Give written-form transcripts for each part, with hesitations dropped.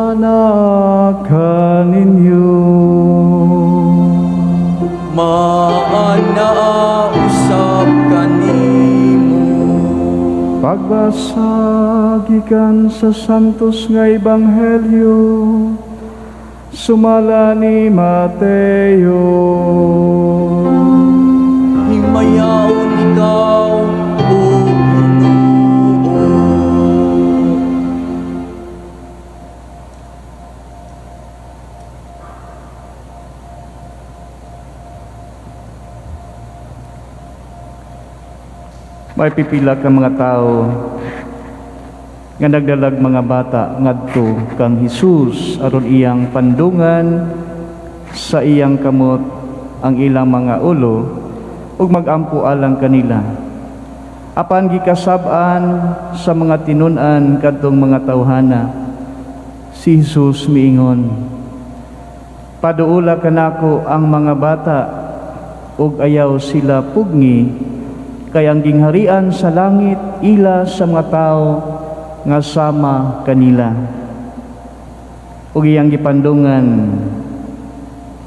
sana kaninyo. Maana usab kanimo. Pagbasagikan sa santos nga ebanghelyo sumala ni Mateo. Himayaon ikaw, O Ginoo. May pipila ka mga tao nga nagdalag mga bata ngadto kang Hesus aron iyang pandungan sa iyang kamot ang ilang mga ulo ug magampo alang kanila. Apan gikasab-an sa mga tinun-an kadtong mga tawhana, si Hesus miingon, "Paduula kanako ang mga bata ug ayaw sila pugni, kay ang gingharian sa langit ila sa mga tao nga sama kanila." Ug iyang gipandungan,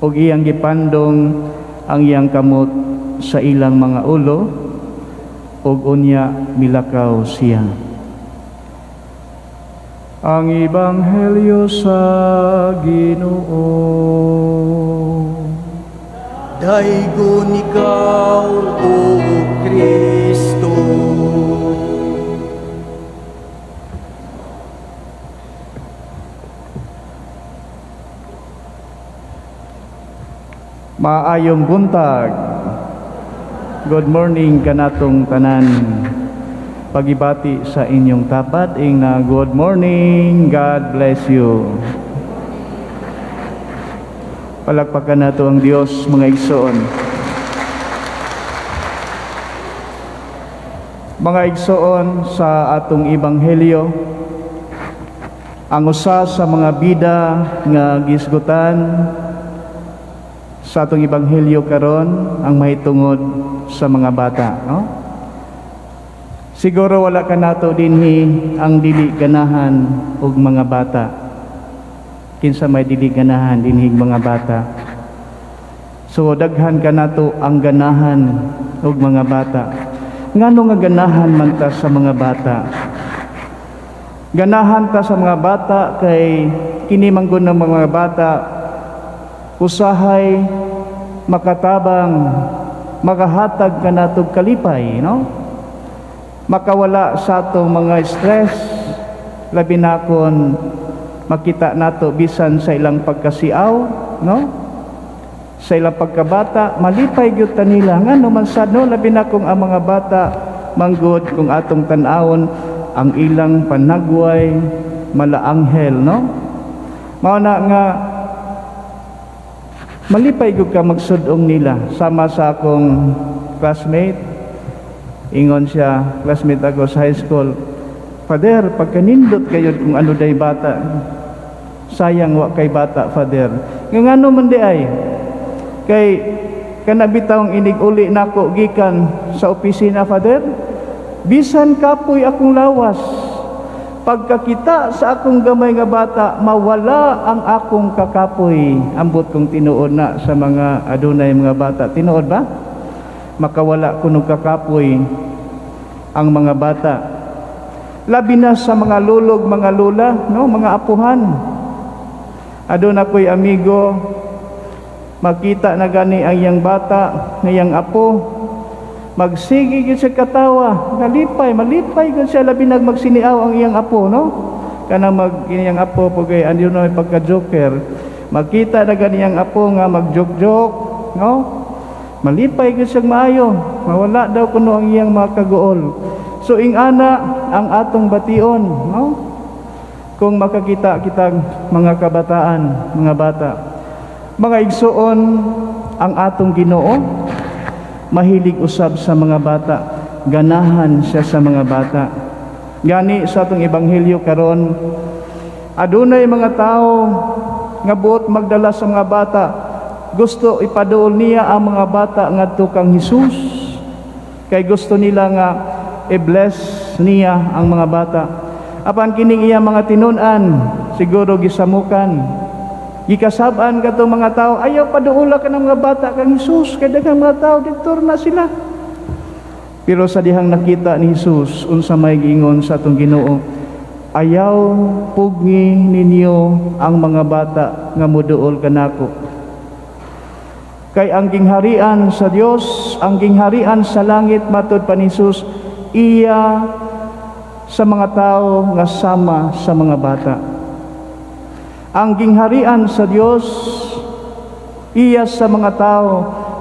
ug iyang gipandong ang iyang kamot sa ilang mga ulo, ug unya milakaw siya. Ang ebanghelyo sa Ginoo. Daygon ikaw, O Kristo. Maayong buntag. Good morning kanatong tanan. Pagibati sa inyong tapat ing na good morning. God bless you. Palakpakan nato ang Dios, mga igsoon. Mga igsoon, sa atong ebanghelyo, ang usa sa mga bida nga gisgutan sa atong ebanghelyo karon ang mahitungod sa mga bata, no? Siguro wala ka nato dinhi ang dili ganahan og mga bata. Kinsa may dili ganahan dinhi mga bata. So daghan ka nato ang ganahan og mga bata. Ngano nga ganahan man ta sa mga bata? Ganahan ta sa mga bata kay kini manggon ng mga bata usahay makatabang, makahatag ka natong kalipay, no? Makawala sa atong mga stress, labi na kon makita nato bisan sa ilang pagkasiaw, no? Sa ilang pagkabata, malipay gyud ta nila. Ngano man sad, no? Labi na kung ang mga bata manggod kung atong tan-awon ang ilang panagway malaanghel, no? Mao na nga malipay gyud ka magsudong nila. Sama sa akong classmate, ingon siya, classmate ako sa high school, "Father, pagkanindot kayo kung ano day bata, sayang wa kay bata, Father." Ngano man di ay, kay kanabitawng inig uli nako gikan sa opisina, "Father, bisan kapoy akong lawas, pagkakita sa akong gamay nga bata, mawala ang akong kakapoy." Ambot kong tinuod na sa mga adunay mga bata. Tinuod ba? Makawala kuno kakapoy ang mga bata. Labi na sa mga lulog, mga lula, no, mga apuhan. Aduna ko'y amigo, makita na gani ang iyang bata, ngayang apo, magsigi gyud siya katawa, malipay gyud siya, labi nag magsiniaw ang iyang apo, no? Kana iyang apo pagay andyo na pagka-joker. Makita na gani ang apo nga magjok-jok, no? Malipay gyud siya maayo, mawala daw kuno ang iyang mga kaguol. So ingana ang atong bation, no? Kung makakita kitang mga kabataan, mga bata, mga igsoon, ang atong Ginoo mahilig usab sa mga bata, ganahan siya sa mga bata. Gani sa atong ebanghelyo karon, adunay mga tao nga buot magdala sa mga bata, gusto ipaduol niya ang mga bata ngadto kang Hesus, kay gusto nila nga i-bless niya ang mga bata. Apan kining iya mga tinun-an siguro gisamukan. Gikasab-an katong mga tao, ayaw paduula ka ng mga bata kang Hesus, kaya daghang mga tao dito na sila. Pero sa dihang nakita ni Hesus, unsa may giingon sa atong Ginoo, ayaw pugni ninyo ang mga bata nga moduol kanako. Kay ang gingharian sa Dios, ang gingharian sa langit, matud pa ni Hesus, iya sa mga tao nga sama sa mga bata. Ang gingharian sa Dios, iya sa mga tao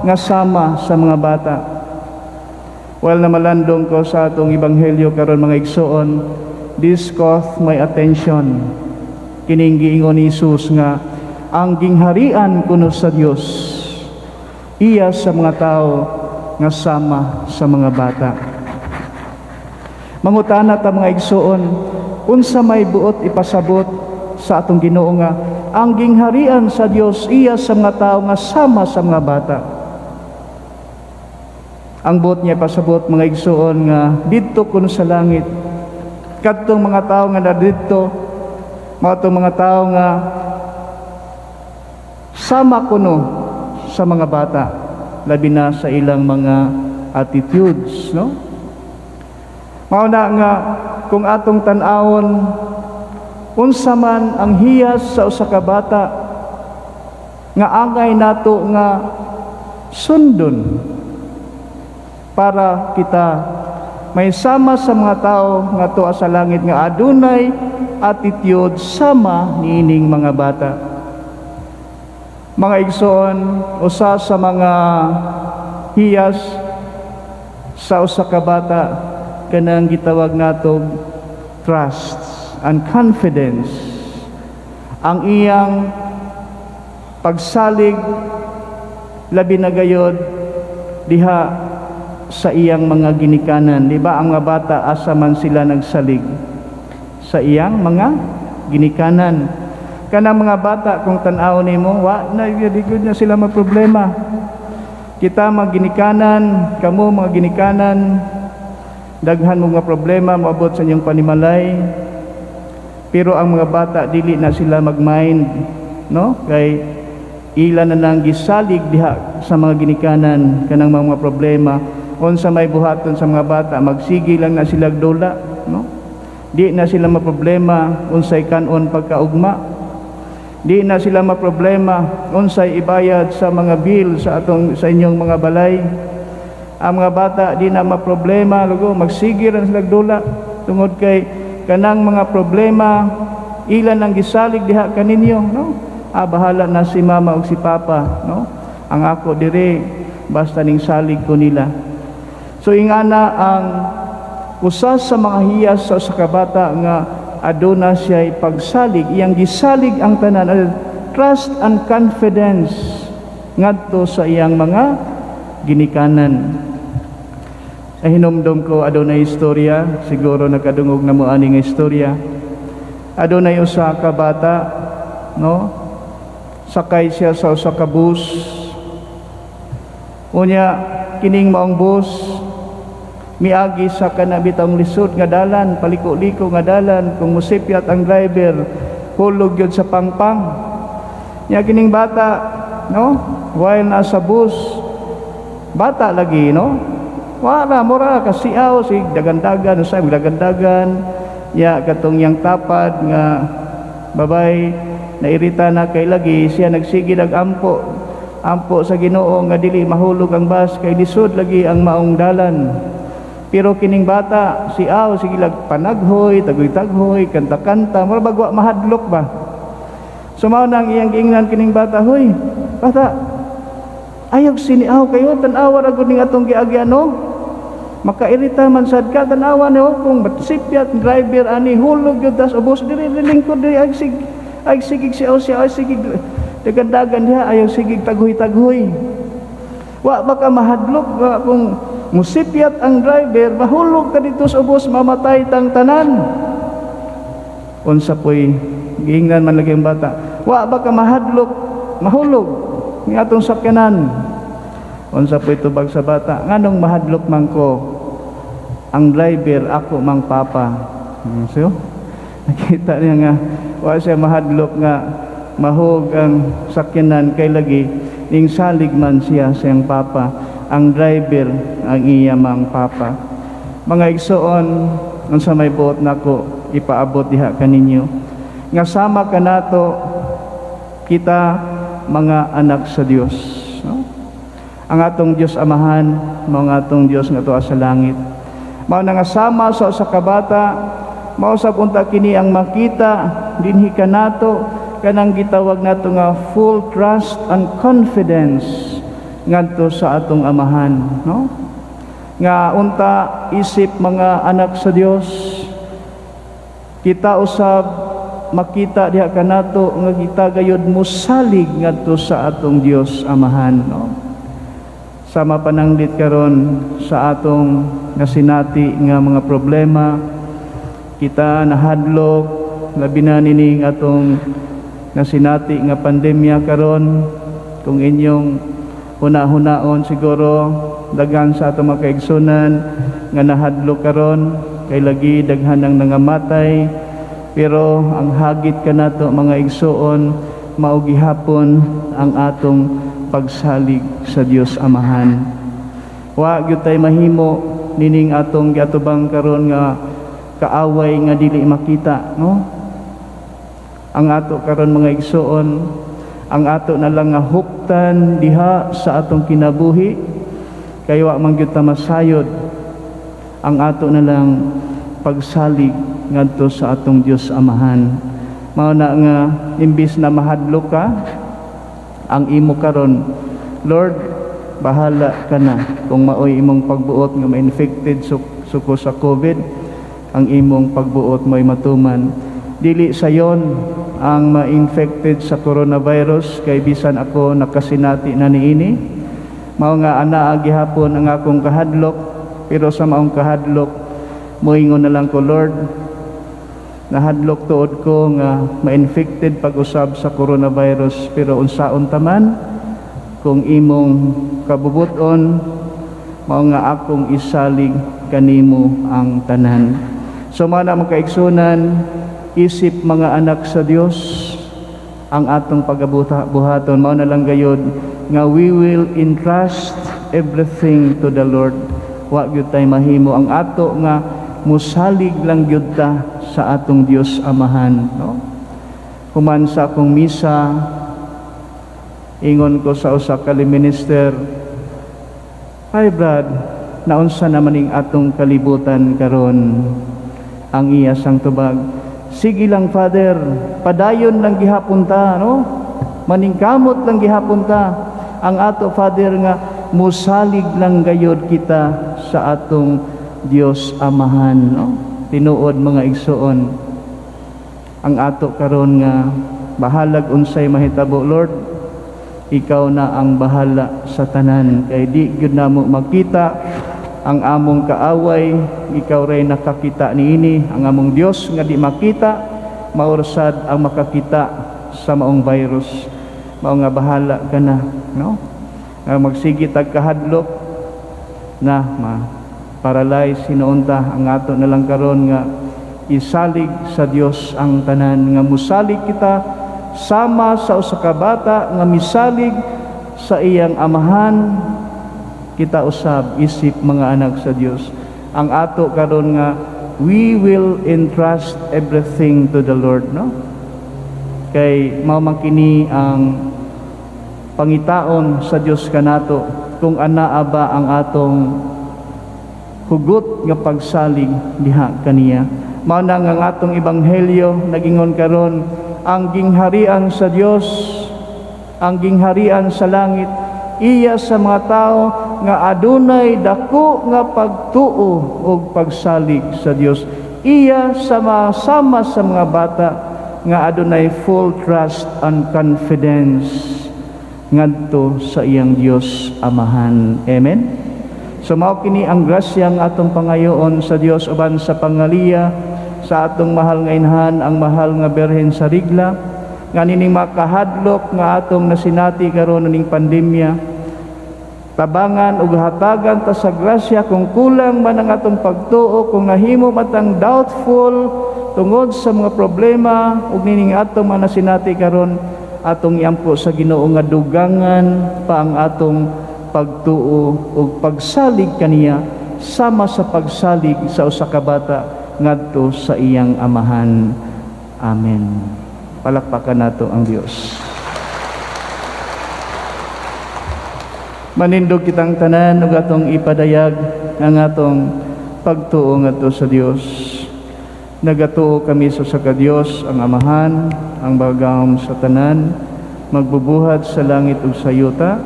nga sama sa mga bata. While na malandong ko sa atong ebanghelyo karon mga igsoon, this caught my attention. Kining giingon ni Jesus nga ang gingharian kuno sa Dios, iya sa mga tao nga sama sa mga bata. Mangutana ta mga igsoon, unsa may buot ipasabot sa atong Ginoo nga ang gingharian sa Dios iya sa mga tao nga sama sa mga bata. Ang buot niya ipasabot mga igsoon nga didto kuno sa langit, kadtong mga tao nga nadidto, mga tao nga sama kuno sa mga bata, labi na sa ilang mga attitudes, no? Mauna nga kung atong tan-awon unsa man ang hiyas sa usa ka bata nga angay nato nga sundon para kita may sama sa mga tao nga tuwa sa langit nga adunay attitude sama niining mga bata. Mga igsoon, usa sa mga hiyas sa usa ka bata kanang gitawag natog trust and confidence. Ang iyang pagsalig labi na gayod diha sa iyang mga ginikanan. Di ba ang mga bata asa man sila nagsalig sa iyang mga ginikanan. Kanang mga bata kung tan-aw nimo, wa na good na sila magproblema. Kita mga ginikanan, kamo mga ginikanan, daghan mo nga problema moabot sa inyong panimalay. Pero ang mga bata dili na sila mag-mind, no? Kay ila na nang gisalig diha sa mga ginikanan kanang mga problema. Unsa may buhaton sa mga bata, magsigi lang na sila dola, no? Di na sila maproblema unsay kanon pagkaugma. Di na sila maproblema unsay ibayad sa mga bill sa inyong mga balay. Ang mga bata di na maproblema lugo magsige ra sila dola tungod kay kanang mga problema ilan ang gisalig diha kaninyo, no? Bahala na si mama o si papa, no? Ang ako dire basta ning salig ko nila. So ingana ang usa sa mga hiyas sa usa ka bata nga aduna siya'y pagsalig, iyang gisalig ang tanan, trust and confidence ngadto sa iyang mga ginikanan. Sa hinumdum ko adunay istorya, siguro nakadungog na mo ani nga istorya. Adunay usa ka bata, no? Sakay siya sa usa ka bus. Unya kining maong bus miagi sa kanabitang lisod nga dalan, paliko-liko nga dalan, kung musipyat ang driver, hulog yun sa pangpang. Nya kining bata, no? While nasa bus, bata lagi, no? Wala mura kasiaw si dagandagan, usay dagandagan, ya katong yang tapad nga babay nairita na kay lagi siya nagsige ampo sa Ginoo nga dili mahulog ang bus kay lisod lagi ang maong dalan. Pero kining bata, si Aw, sige lag panaghoy, tagoy-taghoy, kanta-kanta, mura bagwa mahadlok ba? Sumaw nang iyang giingnan kining bata, hoy, bata, ayog sini Aw kayo, tanawa ra gud ning atong giagyan, no? Makairita man sad ka, tanawa niyo kung sipyat driver ani hulog yun, tas ubos diri lingkod diri ay sigig si Aw siya, ay sigig dagan-dagan diha, ayaw sigig taghoy-taghoy. Wa baka mahadlok ba kung musipyat ang driver, mahulog ka dito sa ubos, mamatay tang tanan. Unsa po'y giingnan man lagi ang bata, wa baka mahadlok, mahulog ng atong sakyanan. Unsa po'y tubag sa bata, nganong mahadlok man ko, ang driver ako mang papa. So, Nakita niya nga wa siya mahadlok nga mahog ang sakyanan kay lagi ning salig man siya siyang papa, ang driver ang iyamang papa. Mga igsoon, unsa may buot nako ipaabot diha kaninyo nga sama kanato kita mga anak sa Dios, no? Ang atong Dios Amahan, mga atong Dios nga tuwa sa langit, mao na nga sama sa usa ka bata, mao sa punta kini ang makita dinhi kanato kanang gitawag nato nga full trust and confidence ngadto sa atong Amahan, no? Nga unta isip mga anak sa Dios, kita usab makita diha kanato nga kita gayud mosalig ngadto sa atong Dios Amahan, no? Sama pananglit karon sa atong nasinati nga mga problema, kita nahadlok labi na nining atong nasinati nga pandemya karon. Kung inyong huna-hunaon siguro daghan sa atong mga kaigsunan nga nahadlok karon kay lagi daghan ang nangamatay, pero ang hagit kanato mga igsuon mao gihapon ang atong pagsalig sa Dios Amahan. Wa gyud tay mahimo nining atong giatubang karon nga kaaway nga dili makita, no? Ang ato karon mga igsuon, ang ato na lang nga huptan diha sa atong kinabuhi kay wa man gyud ta masayod ang ato na lang pagsalig ngadto sa atong Dios Amahan. Mao na nga imbis na mahadlok ka ang imo karon, Lord, bahala ka na kung maoy imong pagbuot nga ma-infected suko sa COVID, ang imong pagbuot mo'y matuman. Dili sayon ang ma-infected sa coronavirus kay bisan ako nakasinati na niini. Mao nga anaa gihapon ang akong kahadlok, pero sa maong kahadlok moingon na lang ko, Lord, nahadlok tuod ko nga ma-infected pag-usab sa coronavirus, pero unsaon taman kung imong kabubuton mao nga akong isalig kanimo ang tanan. So mana makaigsunan, isip mga anak sa Dios, ang atong pagabuhaton mao na lang gayud nga we will entrust everything to the Lord. Wa gyud tay mahimo ang ato nga musalig lang gyud ta sa atong Dios Amahan, no? Human sa akong misa, ingon ko sa usa ka minister, "Hi Brad, naunsa naman ning atong kalibutan karon?" Ang iya sang tubag, "Sige lang Father, padayon lang gihapon ta, no? Maningkamot lang gihapon ta. Ang ato Father nga musalig lang gayud kita sa atong Dios Amahan," no? Tinuod mga igsuon, ang ato karon nga bahalag unsay mahitabo, Lord, ikaw na ang bahala sa tanan, kay di gyud namo makita ang among kaaway, ikaw ray nakakita niini. Ang among Dios nga di makita, maurasad ang makakita sa maong virus. Mao nga bahala ka na, no? Nga magsige tag kahadlok na paralyze hinuunta, ang ato na lang karon nga isalig sa Dios ang tanan, nga musalig kita sama sa usa ka bata nga misalig sa iyang amahan. Kita usab isip mga anak sa Dios, ang ato karon nga we will entrust everything to the Lord, no? Kay mao man kini ang pangitaon sa Dios kanato, kung anaa ba ang atong hugot nga pagsalig diha kaniya. Mao na nga ang atong ebanghelyo nagingon karon, ang gingharian sa Dios, ang gingharian sa langit, iya sa mga tao nga adunay dako nga pagtuo ug pagsalig sa Dios. Iya sama sa mga bata nga adunay full trust and confidence ngadto sa iyang Dios Amahan. Amen. So mao kini ang grasya nga atong pangayoon sa Dios uban sa pangaliya sa atong mahal nga inhan, ang mahal nga Birhen sa Rigla, nga nining makahadlok nga atong nasinati karon ning pandemya. Tabangan ug hatagan ta sa grasya kung kulang man ang atong pagtuo, kung nahimo matang doubtful tungod sa mga problema ug nining atong mga nasinati karon, atong iampo sa Ginoo nga dugangan pa ang atong pagtuo ug pagsalig kaniya sama sa pagsalig sa usa ka bata ngadto sa iyang amahan. Amen. Palakpakan nato ang Dios. Manindog kitang tanan ug atong ipadayag ang atong pagtuo ngadto sa Dios. Nagatuo kami sa ka Dios, ang Amahan, ang bagahom sa tanan, magbubuhat sa langit ug sa yuta,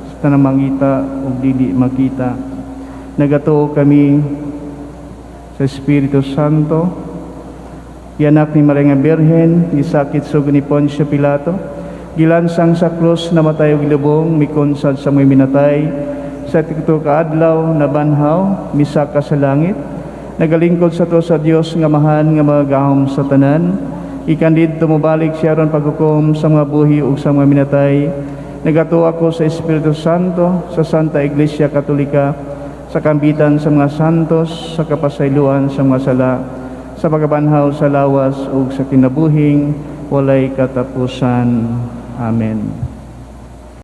sa tanang mangita ug dili makita. Nagatuo kami sa Espiritu Santo, yanak ni Maria nga Birhen, gisakit sug ni Poncio Pilato, gilansang sa krus, namatay og lubong, mikonsad sa mga minatay, sa tigto ka adlaw nabanhaw, misaka sa langit, nagalingkod sa to sa Dios nga Amahan nga magahom sa tanan, ikandid tumubalik siya ron paghukom sa mga buhi ug sa mga minatay. Nagatuo ako sa Espiritu Santo, sa Santa Iglesia Katolika, sa kambitan sa mga santos, sa kapasayloan sa mga sala, sa pagabanhaw sa lawas ug sa kinabuhing walay katapusan. Amen.